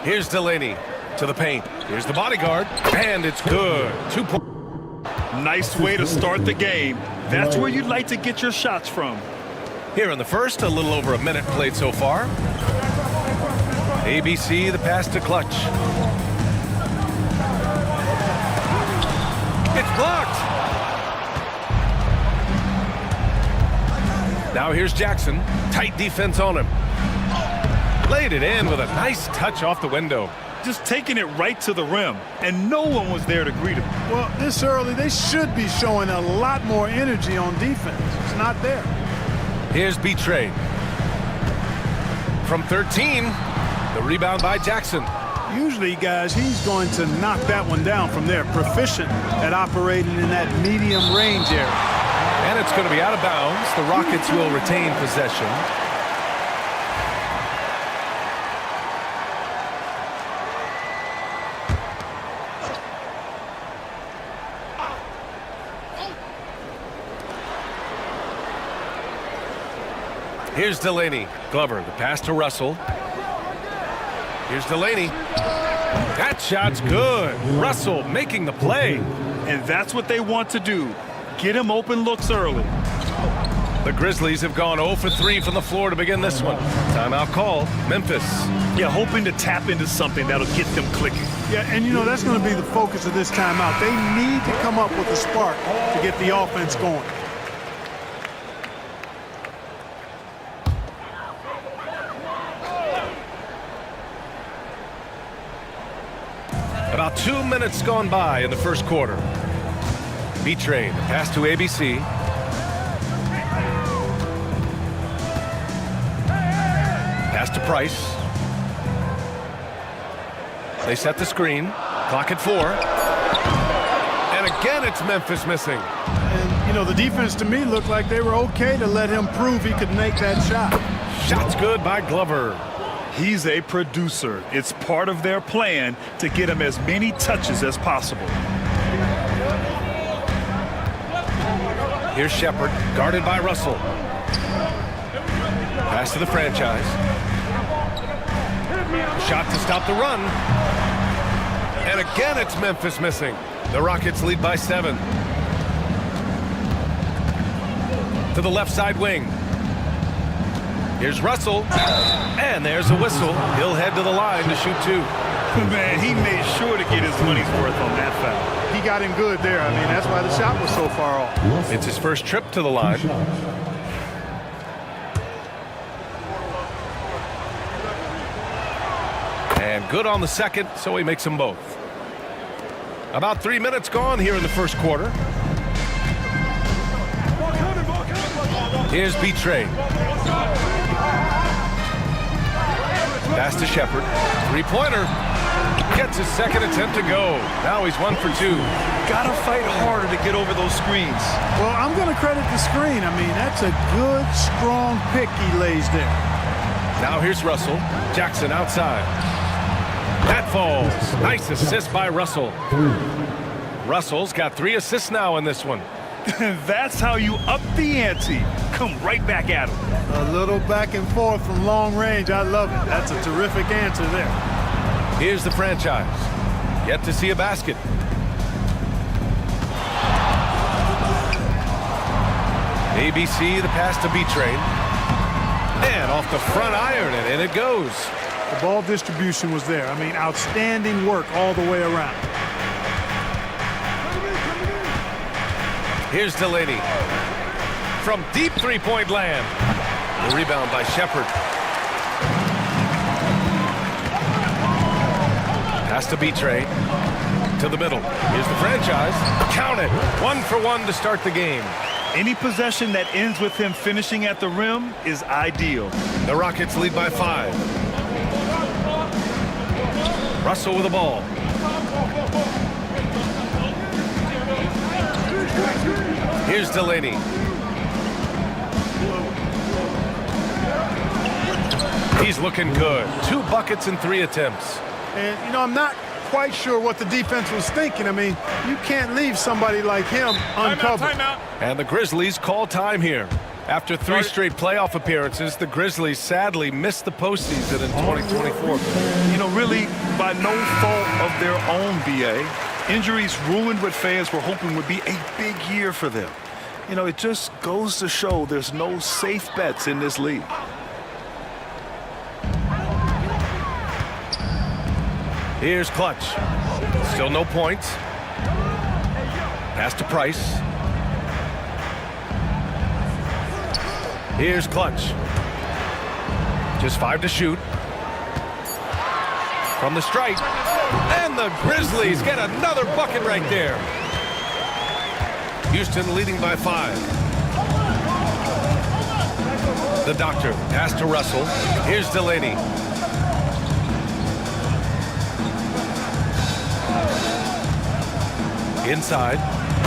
Here's Delaney to the paint. Here's the bodyguard, and it's good. 2 points. Nice way to start the game. That's where you'd like to get your shots from. Here in the first, a little over a minute played so far. ABC, the pass to Clutch. It's blocked. Now here's Jackson. Tight defense on him. Laid it in with a nice touch off the window. Just taking it right to the rim, and no one was there to greet him. Well, this early, they should be showing a lot more energy on defense. It's not there. Here's B-Trade. From 13, the rebound by Jackson. Usually, guys, he's going to knock that one down from there. Proficient at operating in that medium range area. And it's going to be out of bounds. The Rockets will retain possession. Here's Delaney. Glover, the pass to Russell. Here's Delaney. That shot's good. Russell making the play. And that's what they want to do. Get him open looks early. The Grizzlies have gone 0 for 3 from the floor to begin this one. Timeout call, Memphis. Yeah, hoping to tap into something that'll get them clicking. Yeah, and you know, that's going to be the focus of this timeout. They need to come up with a spark to get the offense going. About 2 minutes gone by in the first quarter. B-Trade, pass to ABC. Pass to Price. They set the screen. Clock at 4. And again, it's Memphis missing. And, you know, the defense to me looked like they were okay to let him prove he could make that shot. Shot's good by Glover. He's a producer. It's part of their plan to get him as many touches as possible. Here's Shepard, guarded by Russell. Pass to the franchise. Shot to stop the run. And again, it's Memphis missing. The Rockets lead by 7. To the left side wing. Here's Russell, and there's a whistle. He'll head to the line to shoot 2. Man, he made sure to get his money's worth on that foul. He got him good there. I mean, that's why the shot was so far off. It's his first trip to the line. And good on the second, so he makes them both. About 3 minutes gone here in the first quarter. Here's B-Trade. Pass to Shepard. Three-pointer. Gets his second attempt to go. Now he's 1 for 2. Gotta fight harder to get over those screens. Well, I'm going to credit the screen. I mean, that's a good, strong pick he lays there. Now here's Russell. Jackson outside. That falls. Nice assist by Russell. Russell's got 3 assists now in this one. That's how you up the ante. Come right back at him. A little back and forth from long range. I love it. That's a terrific answer there. Here's the franchise. Yet to see a basket. ABC, the pass to B-Trade. And off the front iron, and in it goes. The ball distribution was there. I mean, outstanding work all the way around. Here's Delaney. From deep three-point land. The rebound by Shepard. Pass to B-Trade. To the middle. Here's the franchise. Count it. 1 for 1 to start the game. Any possession that ends with him finishing at the rim is ideal. The Rockets lead by 5. Russell with the ball. Here's Delaney. He's looking good. 2 buckets in 3 attempts. And, you know, I'm not quite sure what the defense was thinking. I mean, you can't leave somebody like him uncovered. Timeout. And the Grizzlies call time here. After 3 straight playoff appearances, the Grizzlies sadly missed the postseason in 2024. You know, really, by no fault of their own, BA. Injuries ruined what fans were hoping would be a big year for them. You know, it just goes to show there's no safe bets in this league. Here's Clutch. Still no points. Pass to Price. Here's Clutch. Just 5 to shoot. From the stripe. And the Grizzlies get another bucket right there. Houston leading by 5. The Doctor. Pass to Russell. Here's Delaney. Inside.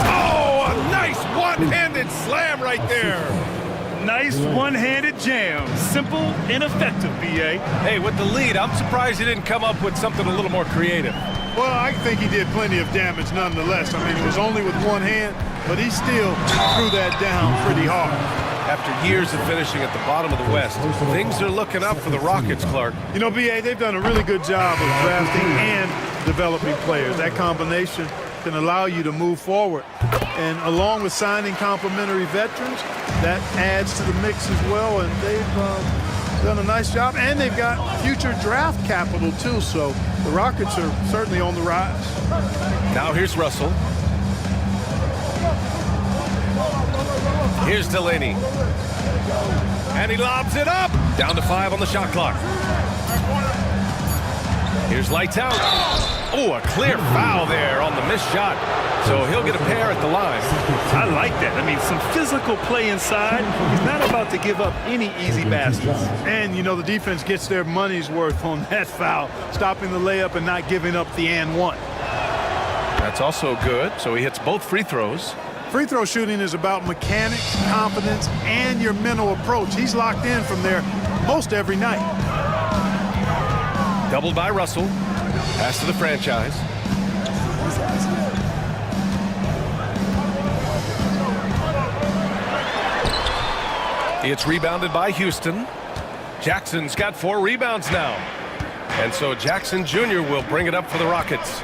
Oh, a nice one-handed slam right there. Nice one-handed jam. Simple and effective, BA. Hey, with the lead, I'm surprised he didn't come up with something a little more creative. Well, I think he did plenty of damage nonetheless. I mean, it was only with one hand, but he still threw that down pretty hard. After years of finishing at the bottom of the West, things are looking up for the Rockets, Clark. You know, BA, they've done a really good job of drafting and developing players. That combination can allow you to move forward. And along with signing complementary veterans, that adds to the mix as well. And they've done a nice job. And they've got future draft capital, too. So the Rockets are certainly on the rise. Now here's Russell. Here's Delaney. And he lobs it up. Down to 5 on the shot clock. Here's lights out. Oh, a clear foul there on the missed shot. So he'll get a pair at the line. I like that. I mean, some physical play inside. He's not about to give up any easy baskets. And, you know, the defense gets their money's worth on that foul, stopping the layup and not giving up the and one. That's also good. So he hits both free throws. Free throw shooting is about mechanics, confidence, and your mental approach. He's locked in from there most every night. Doubled by Russell. Pass to the franchise. It's rebounded by Houston. Jackson's got 4 rebounds now. And so Jackson Jr. will bring it up for the Rockets.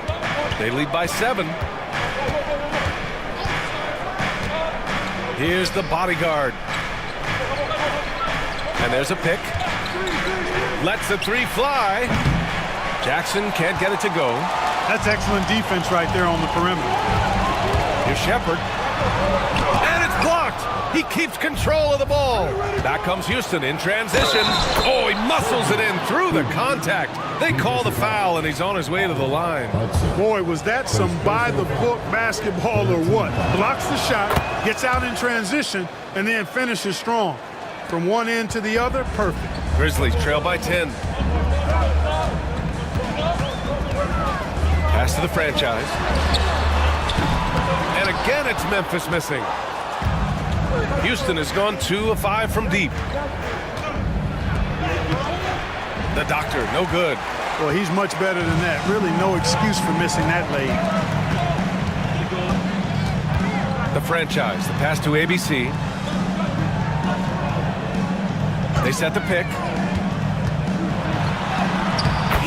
They lead by 7. Here's the bodyguard. And there's a pick. Lets the 3 fly. Jackson can't get it to go. That's excellent defense right there on the perimeter. Here's Shepard. And it's blocked. He keeps control of the ball. Back comes Houston in transition. Oh, he muscles it in through the contact. They call the foul, and he's on his way to the line. Boy, was that some by-the-book basketball or what? Blocks the shot, gets out in transition, and then finishes strong. From one end to the other, perfect. Grizzlies trail by 10. Pass to the franchise. And again, it's Memphis missing. Houston has gone 2 of 5 from deep. The Doctor, no good. Well, he's much better than that. Really no excuse for missing that late. The franchise, the pass to ABC. They set the pick.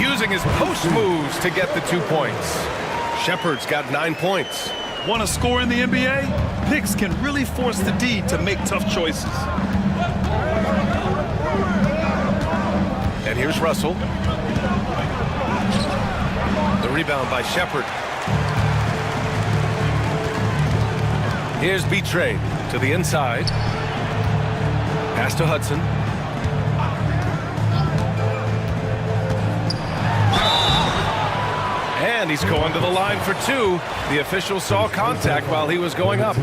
Using his post moves to get the 2 points. Shepard's got 9 points. Want to score in the NBA? Picks can really force the D to make tough choices. And here's Russell. The rebound by Shepard. Here's Betrayed to the inside. Pass to Hudson. And he's going to the line for 2. The official saw contact while he was going up.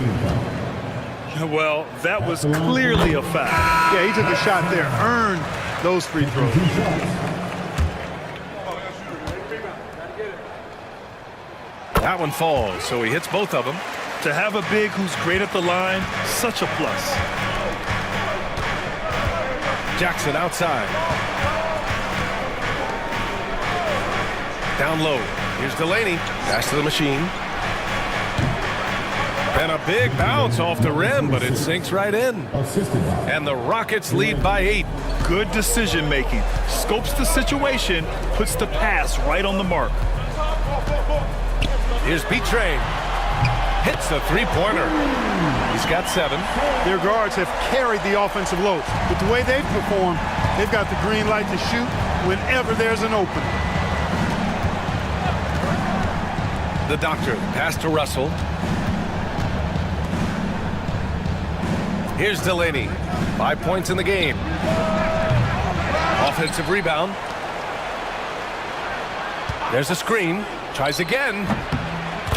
Well, that was clearly a foul. Yeah, he took a shot there, earned those free throws. That one falls, so he hits both of them. To have a big who's great at the line, such a plus. Jackson outside. Down low. Here's Delaney. Pass to the machine. And a big bounce off the rim, but it sinks right in. And the Rockets lead by 8. Good decision making. Scopes the situation, puts the pass right on the mark. Here's B-Train. Hits the three-pointer. He's got 7. Their guards have carried the offensive load. But the way they've performed, they've got the green light to shoot whenever there's an opening. The Doctor, pass to Russell. Here's Delaney. 5 points in the game. Offensive rebound. There's a screen. Tries again.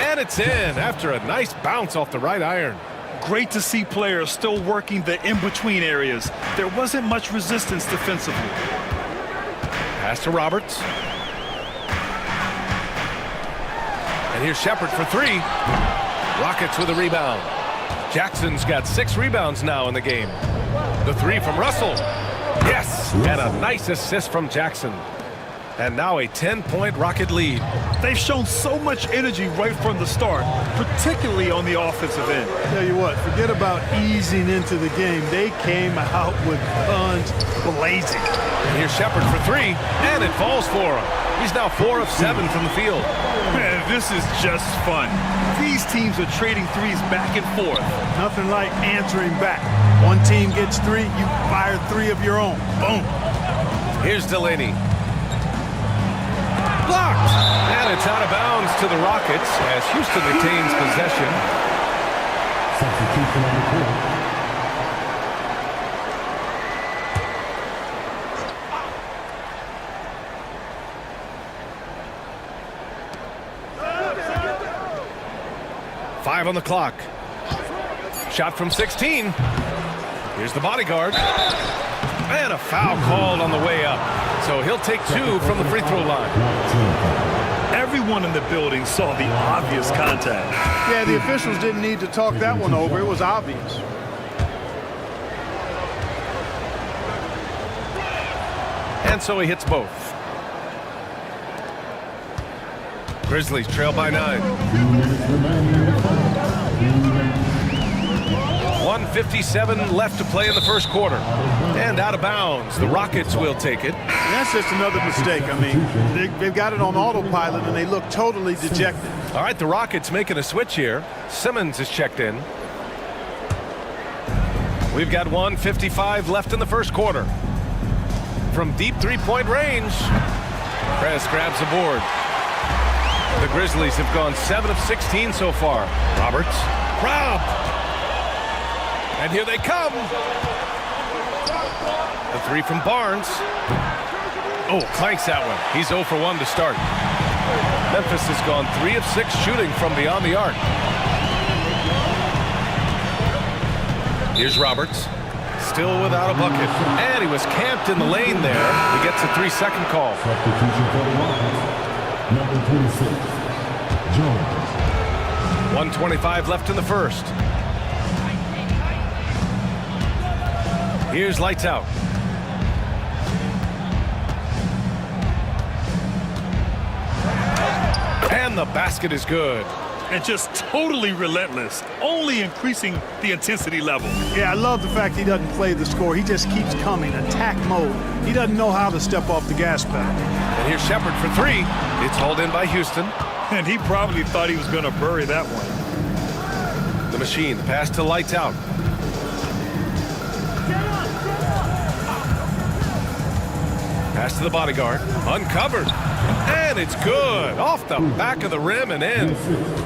And it's in after a nice bounce off the right iron. Great to see players still working the in-between areas. There wasn't much resistance defensively. Pass to Roberts. And here's Shepard for 3. Rockets with a rebound. Jackson's got 6 rebounds now in the game. The 3 from Russell. Yes, and a nice assist from Jackson. And now a 10-point Rocket lead. They've shown so much energy right from the start, particularly on the offensive end. Tell you what, forget about easing into the game. They came out with guns blazing. And here's Shepard for 3, and it falls for him. He's now 4 of 7 from the field. Man, this is just fun. These teams are trading threes back and forth. Nothing like answering back. One team gets 3, you fire 3 of your own. Boom. Here's Delaney. Blocked! And it's out of bounds to the Rockets as Houston retains possession. Substitution on the court. Five on the clock. Shot from 16. Here's the bodyguard. And a foul called on the way up. So he'll take 2 from the free throw line. Everyone in the building saw the obvious contact. Yeah, the officials didn't need to talk that one over. It was obvious. And so he hits both. Grizzlies trail by 9. 1:57 left to play in the first quarter. And out of bounds. The Rockets will take it. And that's just another mistake. I mean, they've got it on autopilot, and they look totally dejected. All right, the Rockets making a switch here. Simmons is checked in. We've got 1:55 left in the first quarter. From deep three-point range, Press grabs the board. The Grizzlies have gone 7 of 16 so far. Roberts. Rob. And here they come. The 3 from Barnes. Oh, clanks that one. He's 0 for 1 to start. Memphis has gone 3 of 6 shooting from beyond the arc. Here's Roberts. Still without a bucket. And he was camped in the lane there. He gets a 3-second call. Substitution for the Rockets. Number 26, Jones. 1:25 left in the first. Here's lights out. And the basket is good. And just totally relentless, only increasing the intensity level. Yeah, I love the fact he doesn't play the score. He just keeps coming, attack mode. He doesn't know how to step off the gas pedal. And here's Shepard for 3. It's hauled in by Houston. And he probably thought he was going to bury that one. The machine, the pass to lights out. Pass to the bodyguard. Uncovered. And it's good. Off the back of the rim and in.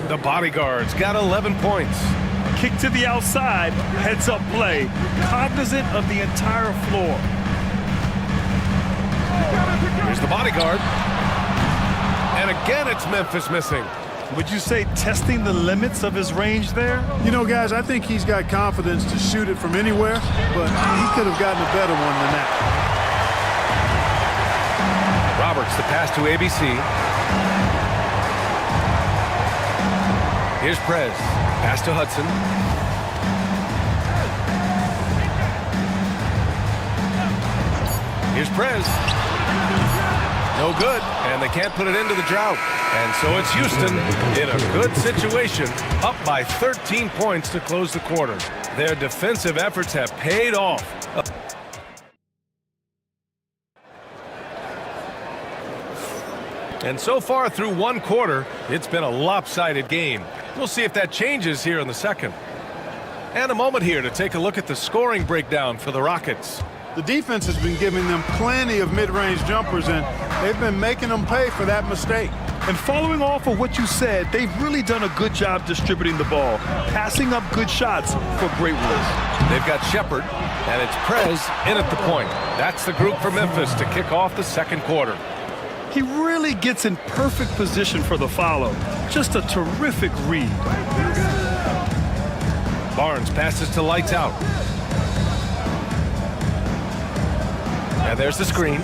The bodyguard's got 11 points. Kick to the outside, heads-up play, cognizant of the entire floor. Here's the bodyguard. And again, it's Memphis missing. Would you say testing the limits of his range there? You know, guys, I think he's got confidence to shoot it from anywhere, but he could have gotten a better one than that. Roberts, the pass to ABC. Here's Prez. Pass to Hudson. Here's Prez. No good, and they can't put it into the drought. And so it's Houston in a good situation, up by 13 points to close the quarter. Their defensive efforts have paid off. And so far through one quarter, it's been a lopsided game. We'll see if that changes here in the second. And a moment here to take a look at the scoring breakdown for the Rockets. The defense has been giving them plenty of mid-range jumpers, and they've been making them pay for that mistake. And following off of what you said, they've really done a good job distributing the ball, passing up good shots for great ones. They've got Shepard, and it's Prez in at the point. That's the group for Memphis to kick off the second quarter. He really gets in perfect position for the follow. Just a terrific read. Barnes passes to Lights Out. And there's the screen.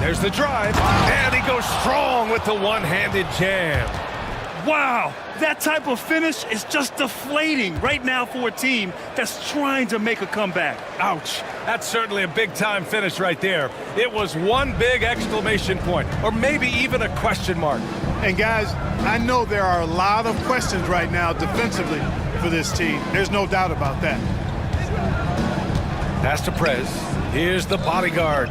There's the drive. And he goes strong with the one-handed jam. Wow, that type of finish is just deflating right now for a team that's trying to make a comeback. Ouch. That's certainly a big-time finish right there. It was one big exclamation point, or maybe even a question mark. And guys, I know there are a lot of questions right now defensively for this team. There's no doubt about that. Pass to Prez. Here's the bodyguard.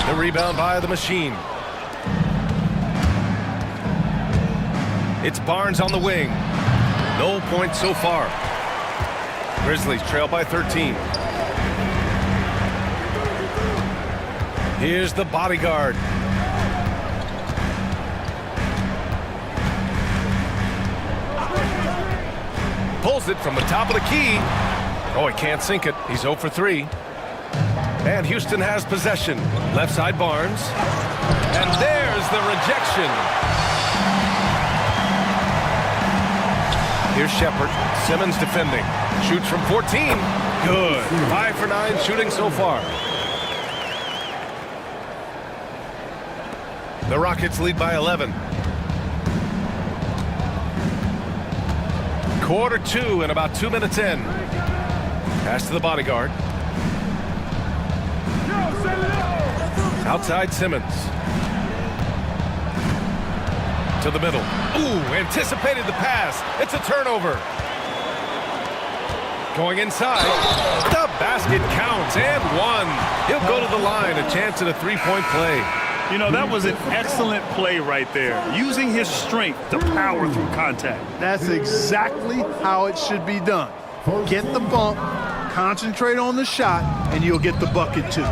The rebound by the Machine. It's Barnes on the wing. No points so far. Grizzlies trail by 13. Here's the bodyguard. Pulls it from the top of the key. Oh, he can't sink it. He's 0 for 3. And Houston has possession. Left side Barnes. And there's the rejection. Here's Shepard. Simmons defending. Shoots from 14. Good. 5 for 9 shooting so far. The Rockets lead by 11. Quarter 2 and about 2 minutes in. Pass to the bodyguard. Outside Simmons. To the middle. Ooh, anticipated the pass. It's a turnover. Going inside. The basket counts and one. He'll go to the line. A chance at a three-point play. You know, that was an excellent play right there. Using his strength to power through contact. That's exactly how it should be done. Get the bump, concentrate on the shot, and you'll get the bucket too.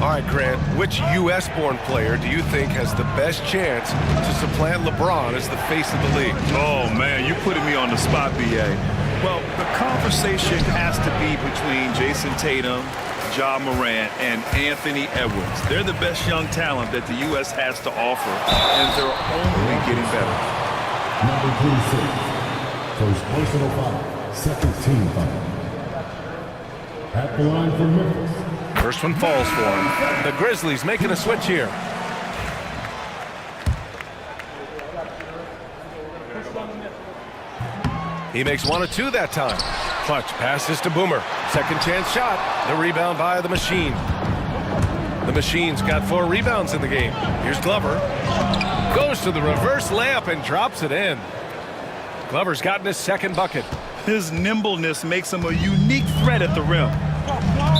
All right, Grant, which U.S.-born player do you think has the best chance to supplant LeBron as the face of the league? Oh, man, you're putting me on the spot, B.A. Well, the conversation has to be between Jason Tatum, Ja Morant, and Anthony Edwards. They're the best young talent that the U.S. has to offer, and they're only getting better. Number 26, first personal foul, second team foul. At the line for Memphis. First one falls for him. The Grizzlies making a switch here. He makes 1 or 2 that time. Clutch passes to Boomer. Second chance shot. The rebound by the Machine. The Machine's got 4 rebounds in the game. Here's Glover. Goes to the reverse layup and drops it in. Glover's gotten his second bucket. His nimbleness makes him a unique threat at the rim.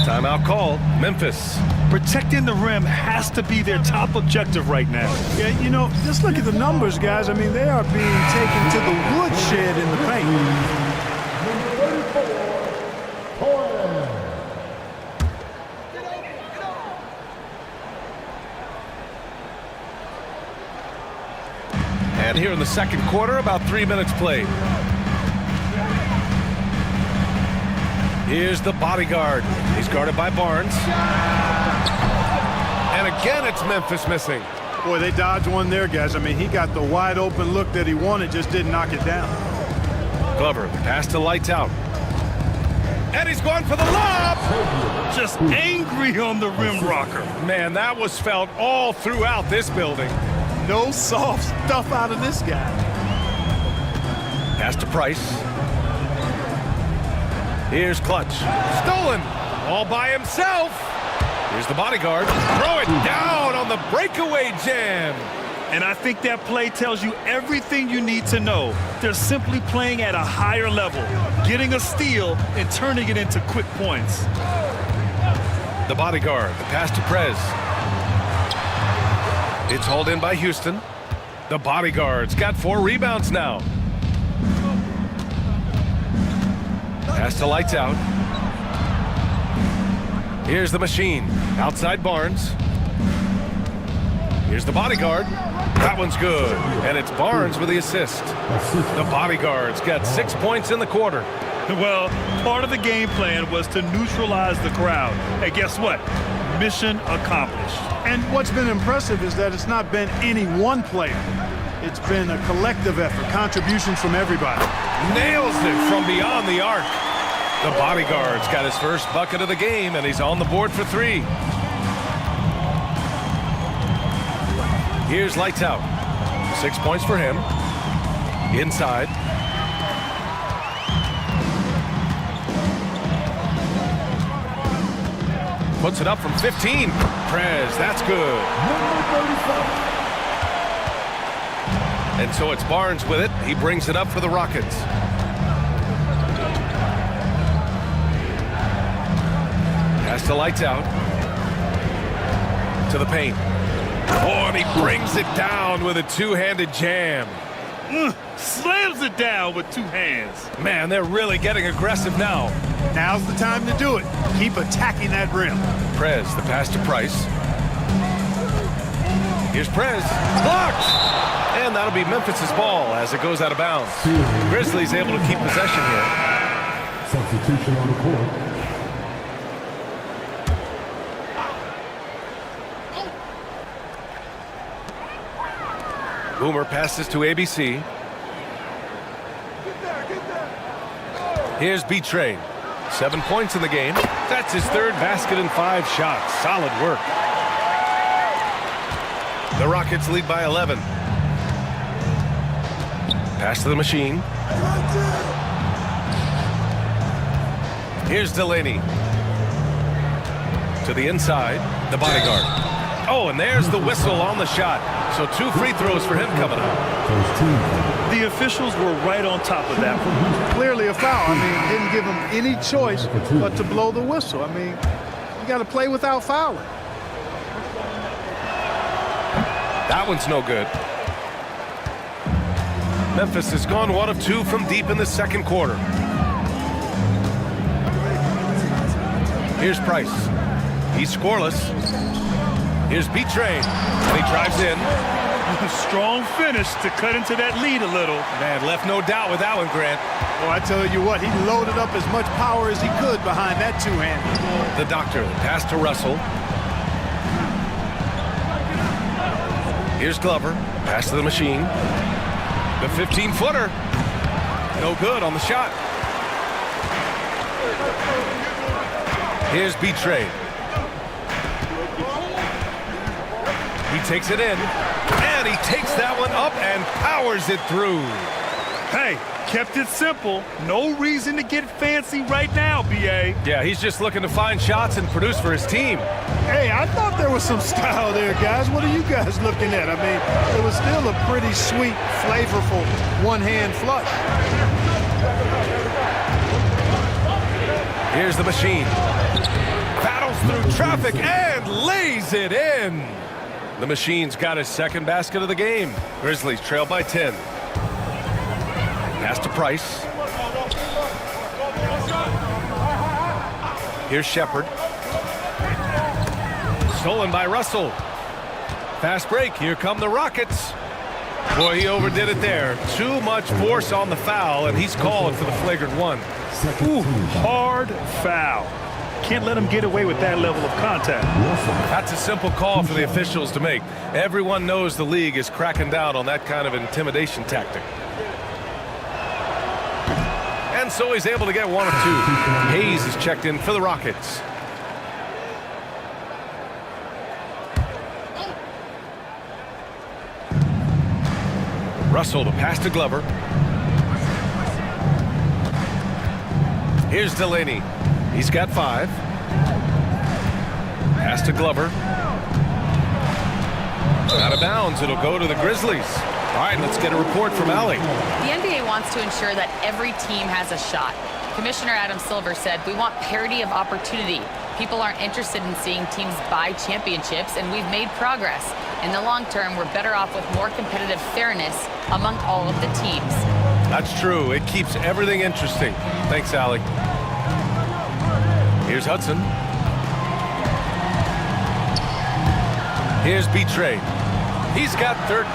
Timeout called. Memphis. Protecting the rim has to be their top objective right now. Yeah, you know, just look at the numbers, guys. I mean, they are being taken to the woodshed in the paint. And here in the second quarter, about 3 minutes played. Here's the bodyguard. He's guarded by Barnes. And again, it's Memphis missing. Boy, they dodged one there, guys. I mean, he got the wide open look that he wanted, just didn't knock it down. Glover, pass to Lights Out. And he's going for the lob! Just angry on the rim rocker. Man, that was felt all throughout this building. No soft stuff out of this guy. Pass to Price. Here's Clutch. Stolen. All by himself. Here's the bodyguard. Throw it down on the breakaway jam. And I think that play tells you everything you need to know. They're simply playing at a higher level, getting a steal and turning it into quick points. The bodyguard, the pass to Prez. It's hauled in by Houston. The bodyguard's got 4 rebounds now. Pass to Lights Out. Here's the machine. Outside Barnes. Here's the bodyguard. That one's good. And it's Barnes with the assist. The bodyguard's got 6 points in the quarter. Well, part of the game plan was to neutralize the crowd. And guess what? Mission accomplished. And what's been impressive is that it's not been any one player. It's been a collective effort, contributions from everybody. Nails it from beyond the arc. The bodyguard's got his first bucket of the game, and he's on the board for 3. Here's Lights Out. 6 points for him. Inside. Puts it up from 15. Prez, that's good. And so it's Barnes with it. He brings it up for the Rockets. Pass to Lights Out. To the paint. Oh, and he brings it down with a two-handed jam. Slams it down with 2 hands. Man, they're really getting aggressive now. Now's the time to do it. Keep attacking that rim. Prez, the pass to Price. Here's Prez. Blocked! And that'll be Memphis's ball as it goes out of bounds. Grizzlies able to keep possession here. Substitution on the court. Boomer passes to ABC. Here's B-Train. 7 points in the game. That's his 3rd basket and 5 shots. Solid work. The Rockets lead by 11. Pass to the machine. Here's Delaney. To the inside. The bodyguard. Oh, and there's the whistle on the shot. So 2 free throws for him coming up. The officials were right on top of that one. Clearly a foul. I mean, didn't give him any choice but to blow the whistle. I mean, you got to play without fouling. That one's no good. Memphis has gone 1 of 2 from deep in the second quarter. Here's Price. He's scoreless. Here's B-Train, and he drives in. Strong finish to cut into that lead a little. Man, left no doubt with that one, Grant. Well, I tell you what, he loaded up as much power as he could behind that 2-hander. The Doctor, pass to Russell. Here's Glover, pass to the machine. The 15-footer. No good on the shot. Here's B-Train. He takes it in, and he takes that one up and powers it through. Hey, kept it simple. No reason to get fancy right now, B.A. Yeah, he's just looking to find shots and produce for his team. Hey, I thought there was some style there, guys. What are you guys looking at? I mean, it was still a pretty sweet, flavorful one-hand flush. Here's the machine. Battles through traffic and lays it in. The machine's got his 2nd basket of the game. Grizzlies trail by 10. Pass to Price. Here's Shepard. Stolen by Russell. Fast break. Here come the Rockets. Boy, he overdid it there. Too much force on the foul, and he's called for the flagrant 1. Ooh, hard foul. Can't let him get away with that level of contact. That's a simple call for the officials to make. Everyone knows the league is cracking down on that kind of intimidation tactic. And so he's able to get 1 of 2. Hayes is checked in for the Rockets. Russell, the pass to Glover. Here's Delaney. He's got 5. Pass Pass to Glover. Out of bounds. It'll go to the Grizzlies. All right, let's get a report from Allie. The NBA wants to ensure that every team has a shot. Commissioner Adam Silver said, "We want parity of opportunity. People aren't interested in seeing teams buy championships, and we've made progress. In the long term, we're better off with more competitive fairness among all of the teams." That's true. It keeps everything interesting. Thanks, Allie. Here's Hudson. Here's B-Trade. He's got 13.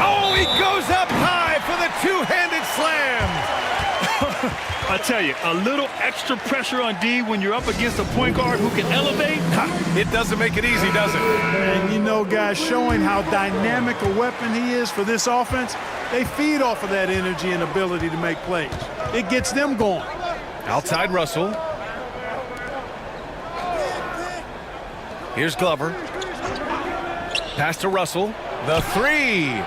Oh, he goes up high for the two-handed slam. I tell you, a little extra pressure on D when you're up against a point guard who can elevate. It doesn't make it easy, does it? And you know, guys, showing how dynamic a weapon he is for this offense, they feed off of that energy and ability to make plays. It gets them going. Outside Russell. Here's Glover. Pass to Russell. The three.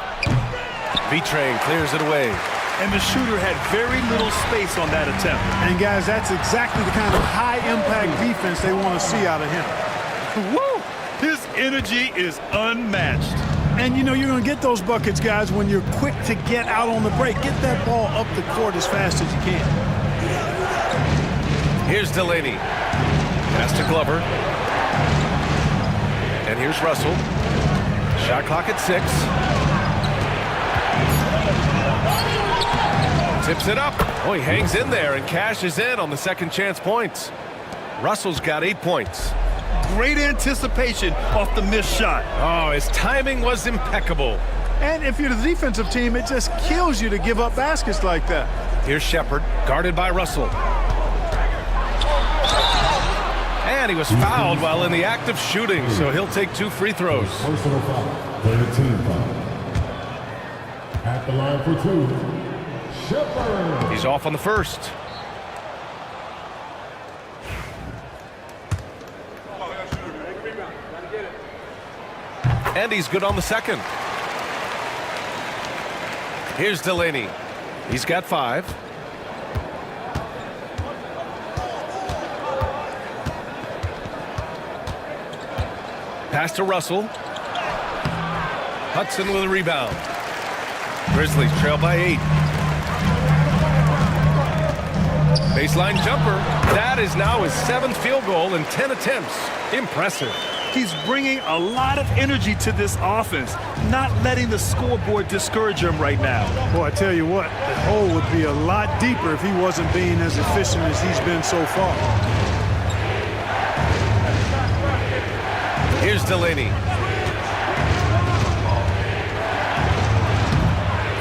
V-Train clears it away. And the shooter had very little space on that attempt. And, guys, that's exactly the kind of high-impact defense they want to see out of him. Woo! His energy is unmatched. And, you know, you're going to get those buckets, guys, when you're quick to get out on the break. Get that ball up the court as fast as you can. Here's Delaney. Pass to Glover. And here's Russell. Shot clock at 6. Tips it up. Oh, he hangs in there and cashes in on the second chance points. Russell's got 8 points. Great anticipation off the missed shot. Oh, his timing was impeccable. And if you're the defensive team, it just kills you to give up baskets like that. Here's Shepard, guarded by Russell. And he was fouled while in the act of shooting, so he'll take 2 free throws. Personal foul. Play the team foul. At the line for 2. Shepard. He's off on the first. And he's good on the second. Here's Delaney. He's got 5. Pass to Russell. Hudson with a rebound. Grizzlies trail by 8. Baseline jumper. That is now his 7th field goal in 10 attempts. Impressive. He's bringing a lot of energy to this offense, not letting the scoreboard discourage him right now. Boy, I tell you what, the hole would be a lot deeper if he wasn't being as efficient as he's been so far. Here's Delaney.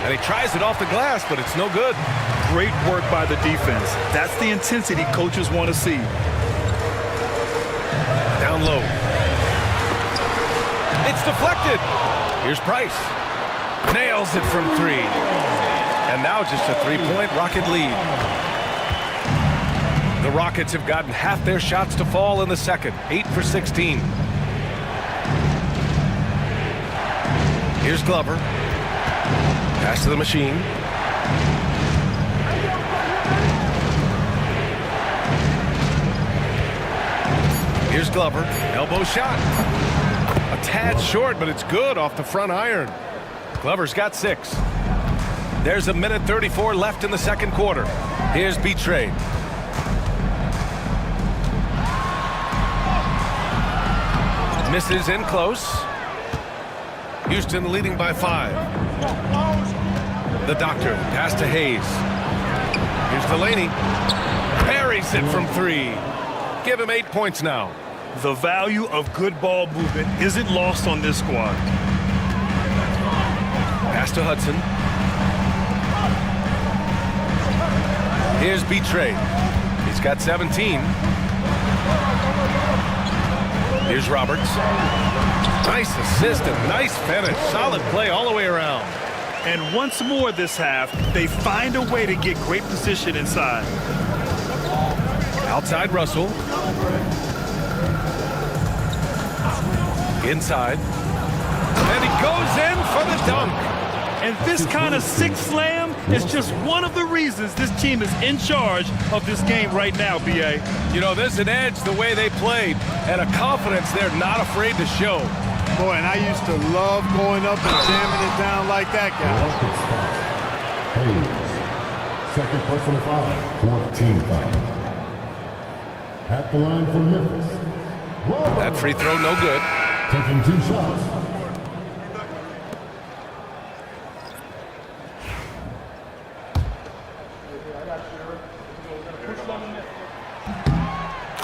And he tries it off the glass, but it's no good. Great work by the defense. That's the intensity coaches want to see. Down low. It's deflected. Here's Price. Nails it from 3. And now just a 3-point Rocket lead. The Rockets have gotten half their shots to fall in the second. 8 for 16. Here's Glover. Pass to the machine. Here's Glover. Elbow shot. A tad short, but it's good off the front iron. Glover's got 6. There's a minute 34 left in the second quarter. Here's B-Trade. Misses in close. Houston leading by 5. The Doctor, pass to Hayes. Here's Delaney. Parries it from 3. Give him 8 points now. The value of good ball movement isn't lost on this squad. Pass to Hudson. Here's B-Trade. He's got 17. Here's Roberts. Nice assist and nice finish. Solid play all the way around. And once more this half, they find a way to get great position inside. Outside Russell. Inside. And he goes in for the dunk. And this kind of sick slam is just one of the reasons this team is in charge of this game right now, B.A. You know, there's an edge the way they played and a confidence they're not afraid to show. Boy, and I used to love going up and jamming it down like that, guys. Hayes, second personal foul, 14 foul. At the line for Memphis. That free throw no good. Taking 2 shots.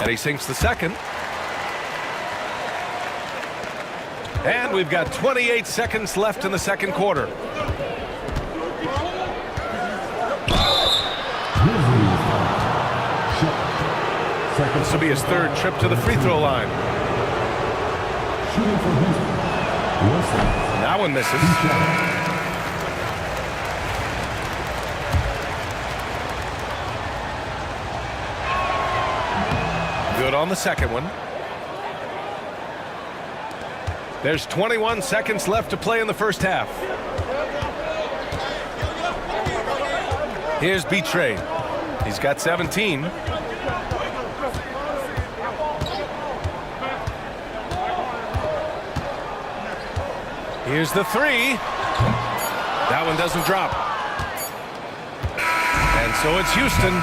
And he sinks the second. And we've got 28 seconds left in the second quarter. This will be his 3rd trip to the free throw line. Shooting from Houston. That one misses. Good on the second one. There's 21 seconds left to play in the first half. Here's Betray. He's got 17. Here's the 3. That one doesn't drop. And so it's Houston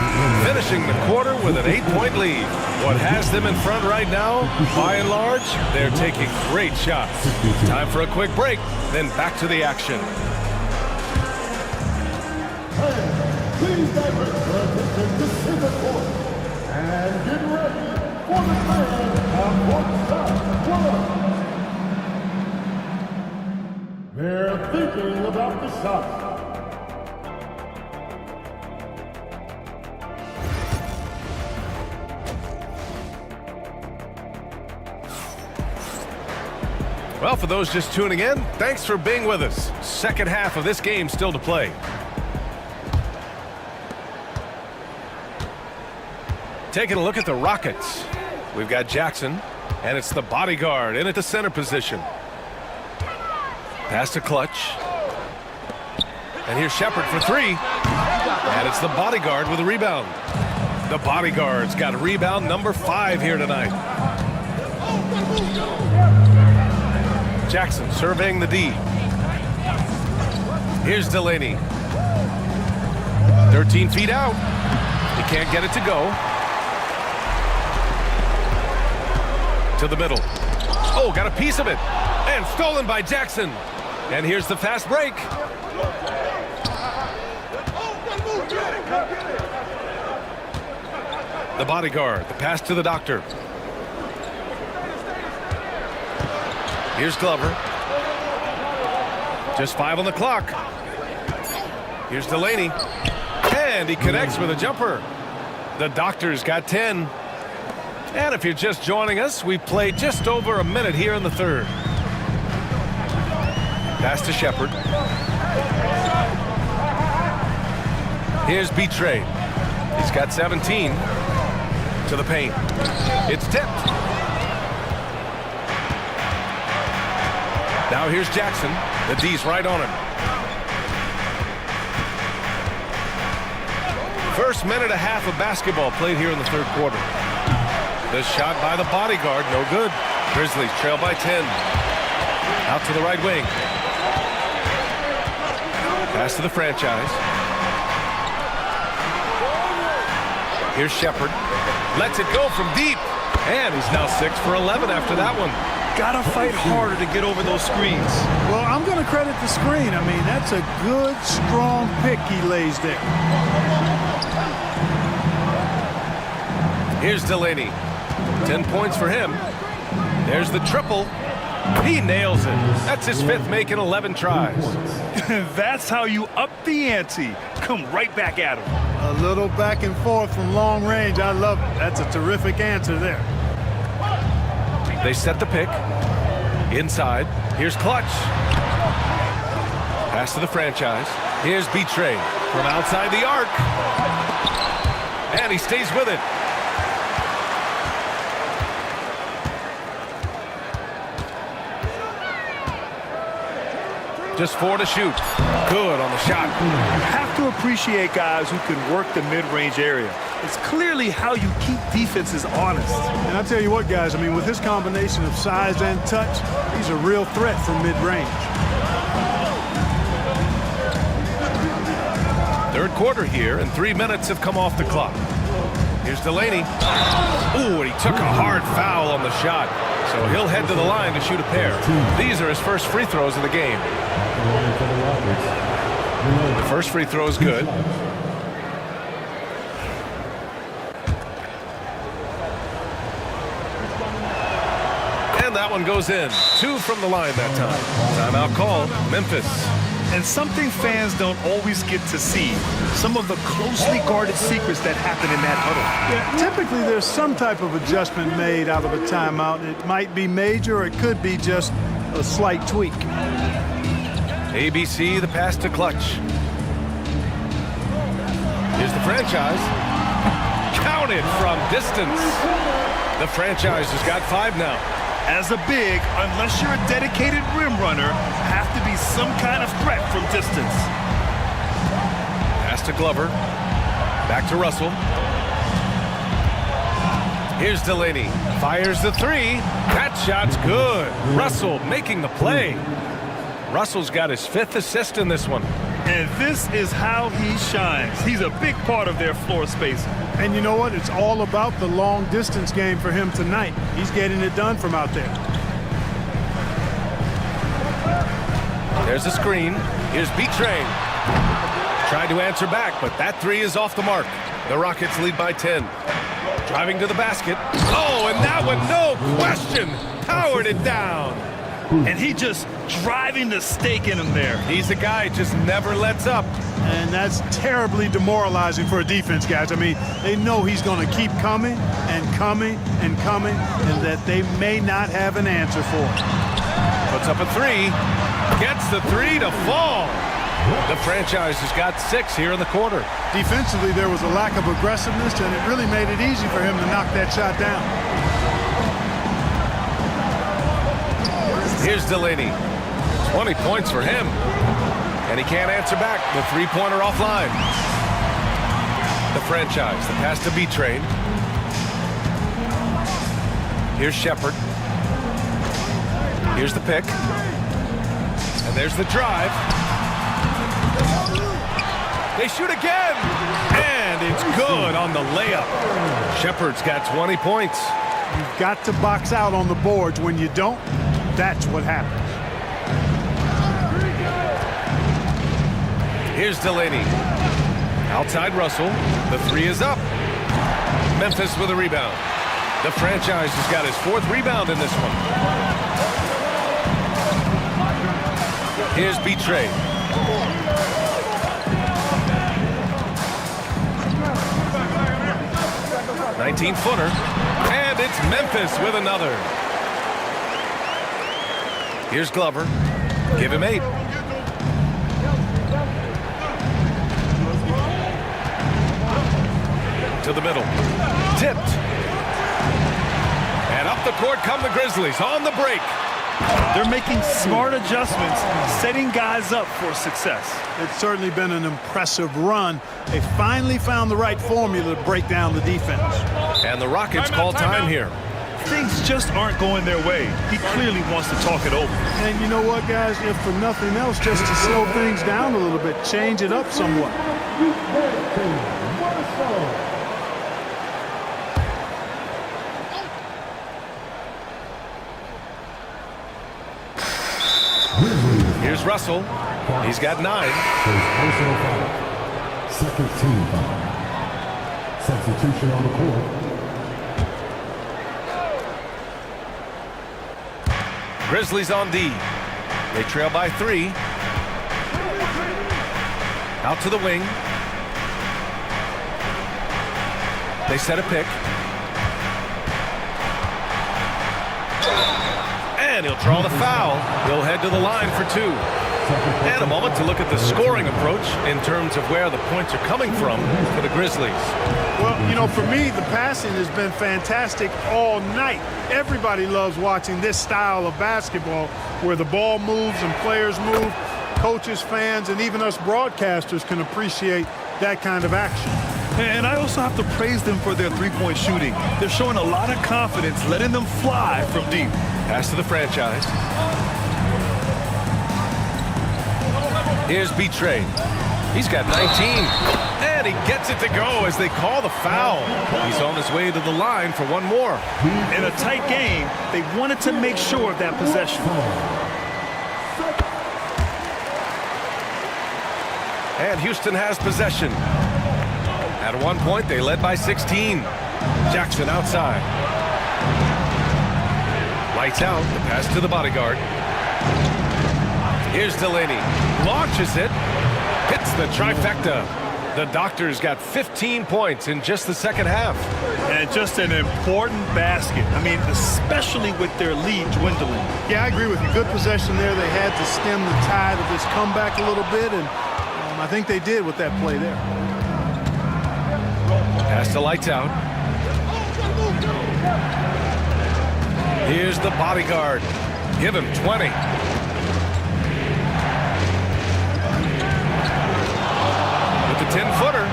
finishing the quarter with an 8-point lead. What has them in front right now, by and large, they're taking great shots. Time for a quick break, then back to the action. Please divert your attention to center court and get ready for the man on one side. They're thinking about the shot. Well, for those just tuning in, thanks for being with us. Second half of this game still to play. Taking a look at the Rockets. We've got Jackson, and it's the bodyguard in at the center position. Pass to Clutch. And here's Shepard for 3. And it's the bodyguard with a rebound. The bodyguard's got a rebound number 5 here tonight. Jackson surveying the D. Here's Delaney. 13 feet out. He can't get it to go. To the middle. Oh, got a piece of it. And stolen by Jackson. And here's the fast break. The bodyguard, the pass to the doctor. Here's Glover. Just 5 on the clock. Here's Delaney. And he connects with a jumper. The doctor's got 10. And if you're just joining us, we played just over a minute here in the third. Pass to Shepard. Here's Betray. He's got 17. To the paint. It's tipped. Now here's Jackson. The D's right on him. First minute and a half of basketball played here in the third quarter. This shot by the bodyguard, no good. Grizzlies trail by 10. Out to the right wing. Pass to the franchise. Here's Shepard. Lets it go from deep. And he's now 6 for 11 after that one. Gotta fight harder to get over those screens. Well, I'm going to credit the screen. I mean, that's a good, strong pick he lays there. Here's Delaney. 10 points for him. There's the triple. He nails it. That's his 5th make in 11 tries. That's how you up the ante. Come right back at him. A little back and forth from long range. I love it. That's a terrific answer there. They set the pick. Inside. Here's Clutch. Pass to the franchise. Here's Betray from outside the arc. And he stays with it. Just 4 to shoot. Good on the shot. You have to appreciate guys who can work the mid-range area. It's clearly how you keep defenses honest. And I'll tell you what, guys, I mean, with his combination of size and touch, he's a real threat from mid-range. Third quarter here, and 3 minutes have come off the clock. Here's Delaney. Ooh, and he took a hard foul on the shot. So he'll head to the line to shoot a pair. These are his first free throws of the game. The first free throw is good. And that one goes in. 2 from the line that time. Timeout call, Memphis. And something fans don't always get to see, some of the closely guarded secrets that happen in that huddle. Yeah, typically there's some type of adjustment made out of a timeout. It might be major, or it could be just a slight tweak. ABC, the pass to Clutch. Here's the franchise. Counted from distance. The franchise has got 5 now. As a big, unless you're a dedicated rim runner, have to be some kind of threat from distance. Pass to Glover. Back to Russell. Here's Delaney. Fires the 3. That shot's good. Russell making the play. Russell's got his 5th assist in this one. And this is how he shines. He's a big part of their floor space. And you know what? It's all about the long distance game for him tonight. He's getting it done from out there. There's a screen. Here's B-Train. Tried to answer back, but that 3 is off the mark. The Rockets lead by 10. Driving to the basket. Oh, and that one, no question, powered it down. And he just driving the stake in him there. He's a guy who just never lets up. And that's terribly demoralizing for a defense, guys. I mean, they know he's going to keep coming and coming and coming, and that they may not have an answer for it. Puts up a 3. Gets the 3 to fall. The franchise has got 6 here in the quarter. Defensively, there was a lack of aggressiveness, and it really made it easy for him to knock that shot down. Here's Delaney. 20 points for him. And he can't answer back. The 3-pointer offline. The franchise. The pass to B-Train. Here's Shepard. Here's the pick. And there's the drive. They shoot again. And it's good on the layup. Shepard's got 20 points. You've got to box out on the boards. When you don't, that's what happens. Here's Delaney. Outside Russell. The 3 is up. Memphis with a rebound. The franchise has got his 4th rebound in this one. Here's B-Train. (19-footer). And it's Memphis with another. Here's Glover. Give him 8. To the middle. Tipped. And up the court come the Grizzlies on the break. They're making smart adjustments, setting guys up for success. It's certainly been an impressive run. They finally found the right formula to break down the defense. And the Rockets call time here. Things just aren't going their way. He clearly wants to talk it over. And you know what, guys? If for nothing else, just to slow things down a little bit, change it up somewhat. Here's Russell. He's got 9. Personal foul. Second team foul. Substitution on the court. Grizzlies on D. They trail by 3. Out to the wing. They set a pick. And he'll draw the foul. He'll head to the line for 2. And a moment to look at the scoring approach in terms of where the points are coming from for the Grizzlies. Well, you know, for me, the passing has been fantastic all night. Everybody loves watching this style of basketball where the ball moves and players move. coaches, fans, and even us broadcasters can appreciate that kind of action. And I also have to praise them for their three-point shooting. They're showing a lot of confidence, letting them fly from deep. Pass to the franchise. Here's B-Train. He's got 19. And he gets it to go as they call the foul. He's on his way to the line for one more. In a tight game, they wanted to make sure of that possession. And Houston has possession. At one point, they led by 16. Jackson outside. Lights out. The pass to the bodyguard. Here's Delaney. Launches it. Hits the trifecta. The Doctors got 15 points in just the second half. And just an important basket. I mean, especially with their lead dwindling. Yeah, I agree with you. Good possession there. They had to stem the tide of this comeback a little bit, and I think they did with that play there. Pass to Lights out. Here's the bodyguard. Give him 20. With the 10-footer,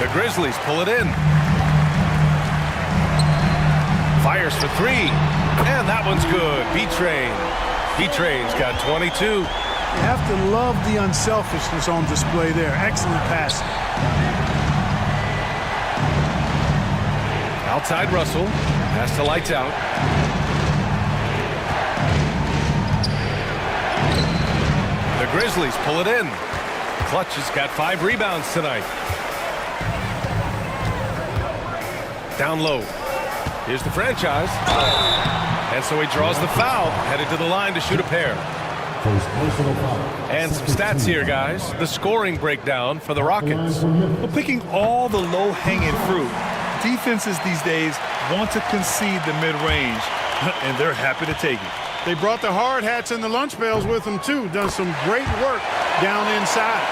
the Grizzlies pull it in. Fires for three. And that one's good. B-Train. B-Train's got 22. You have to love the unselfishness on display there. Excellent passing. Outside Russell. Pass to Lights out. The Grizzlies pull it in. Clutch has got 5 rebounds tonight. Down low. Here's the franchise. And so he draws the foul. Headed to the line to shoot a pair. And some stats here, guys. The scoring breakdown for the Rockets. Well, picking all the low-hanging fruit, defenses these days want to concede the mid-range, and they're happy to take it. They brought the hard hats and the lunch pails with them, too. Done some great work down inside.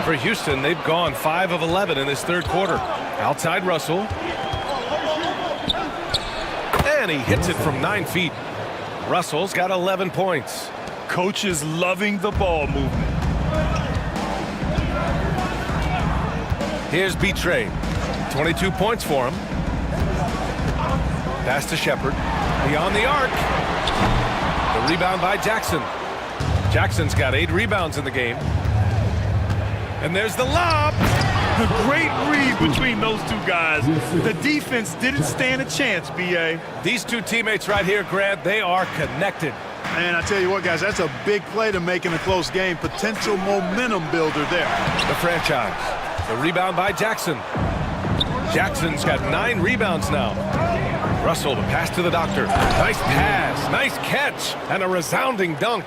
For Houston, they've gone 5 of 11 in this third quarter. Outside Russell. And he hits it from 9 feet. Russell's got 11 points. Coach is loving the ball movement. Here's B-Train. 22 points for him. Pass to Shepard. Beyond the arc. The rebound by Jackson. Jackson's got 8 rebounds in the game. And there's the lob. A great read between those two guys. The defense didn't stand a chance, B.A. These two teammates right here, Grant, they are connected. And I tell you what, guys, that's a big play to make in a close game. Potential momentum builder there. The franchise. The rebound by Jackson. Jackson's got 9 rebounds now. Russell, the pass to the Doctor. Nice pass, nice catch, and a resounding dunk.